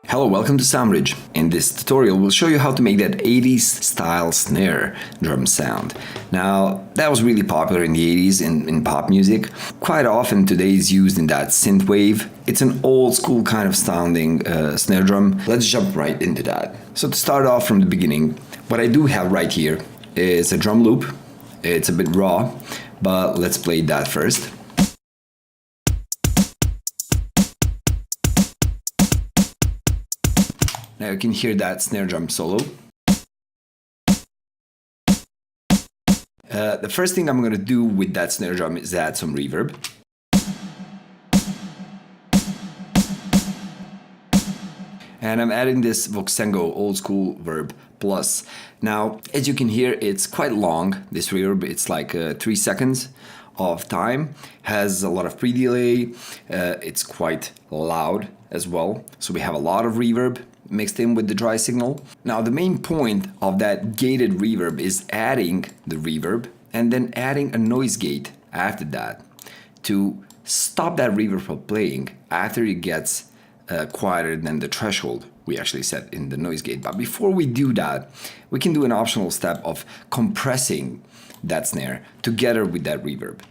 Hello, welcome to SoundBridge. In this tutorial, we'll show you how to make that 80s style snare drum sound. Now, that was really popular in the 80s in pop music. Quite often today is used in that synth wave. It's an old school kind of sounding snare drum. Let's jump right into that. So to start off from the beginning, what I do have right here is a drum loop. It's a bit raw, but let's play that first. Now you can hear that snare drum solo. The first thing I'm going to do with that snare drum is add some reverb. And I'm adding this Voxengo OldSchool Verb Plus. Now, as you can hear, it's quite long, this reverb. It's like 3 seconds of time, has a lot of pre-delay, it's quite loud as well. So we have a lot of reverb mixed in with the dry signal. Now the main point of that gated reverb is adding the reverb and then adding a noise gate after that to stop that reverb from playing after it gets quieter than the threshold we actually set in the noise gate. But before we do that, we can do an optional step of compressing that snare together with that reverb.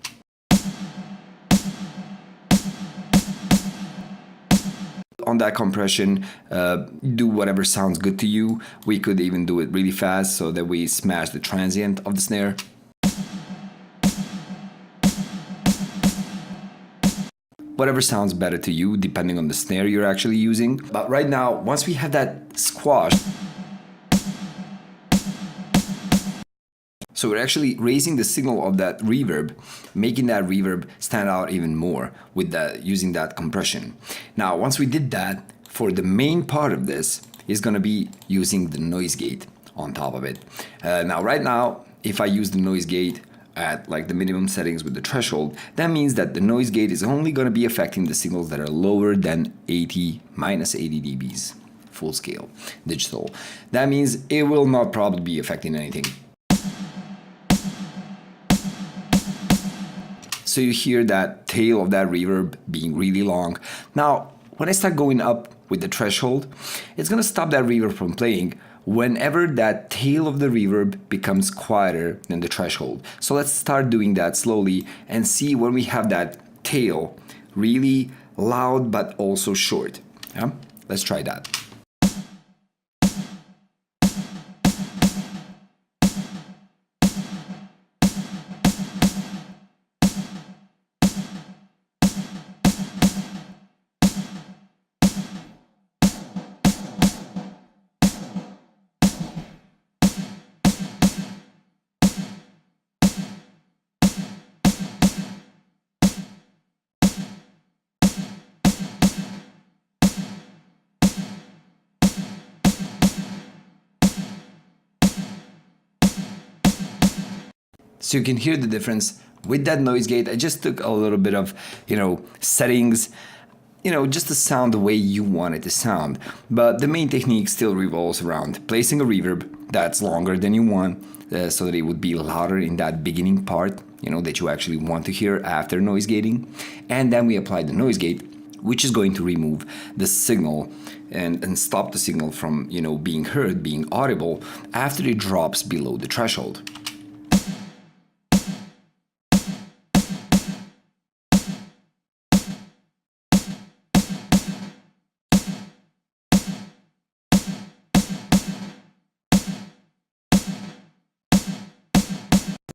On that compression, do whatever sounds good to you. We could even do it really fast so that we smash the transient of the snare. Whatever sounds better to you, depending on the snare you're actually using. But right now, once we have that squashed, so we're actually raising the signal of that reverb, making that reverb stand out even more with that, using that compression. Now, once we did that, for the main part of this is going to be using the noise gate on top of it. Now, right now, if I use the noise gate at like the minimum settings with the threshold, that means that the noise gate is only going to be affecting the signals that are lower than minus 80 dBs, full scale, digital. That means it will not probably be affecting anything. So you hear that tail of that reverb being really long. Now, when I start going up with the threshold, it's going to stop that reverb from playing whenever that tail of the reverb becomes quieter than the threshold. So let's start doing that slowly and see when we have that tail really loud but also short. Yeah? Let's try that. So you can hear the difference with that noise gate. I just took a little bit of, settings, just to sound the way you want it to sound. But the main technique still revolves around placing a reverb that's longer than you want, so that it would be louder in that beginning part, that you actually want to hear after noise gating. And then we apply the noise gate, which is going to remove the signal and stop the signal from, being heard, being audible after it drops below the threshold.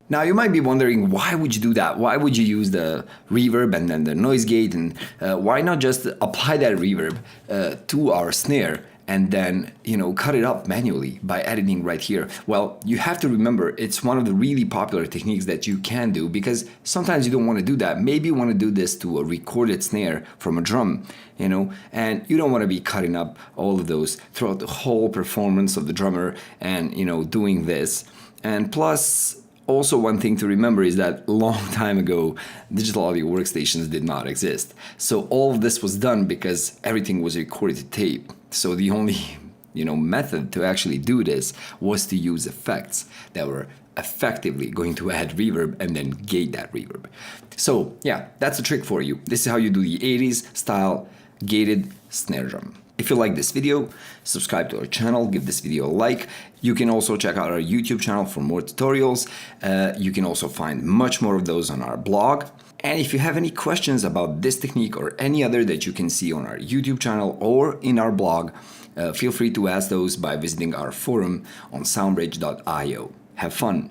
Now you might be wondering, why would you do that? Why would you use the reverb and then the noise gate, and why not just apply that reverb to our snare and then cut it up manually by editing right here? Well, you have to remember it's one of the really popular techniques that you can do, because sometimes you don't want to do that. Maybe you want to do this to a recorded snare from a drum, and you don't want to be cutting up all of those throughout the whole performance of the drummer and doing this. And plus, also, one thing to remember is that a long time ago, digital audio workstations did not exist. So all of this was done because everything was recorded to tape. So the only, method to actually do this was to use effects that were effectively going to add reverb and then gate that reverb. So yeah, that's a trick for you. This is how you do the 80s style gated snare drum. If you like this video, subscribe to our channel, give this video a like. You can also check out our YouTube channel for more tutorials. You can also find much more of those on our blog. And if you have any questions about this technique or any other that you can see on our YouTube channel or in our blog, feel free to ask those by visiting our forum on soundbridge.io. Have fun!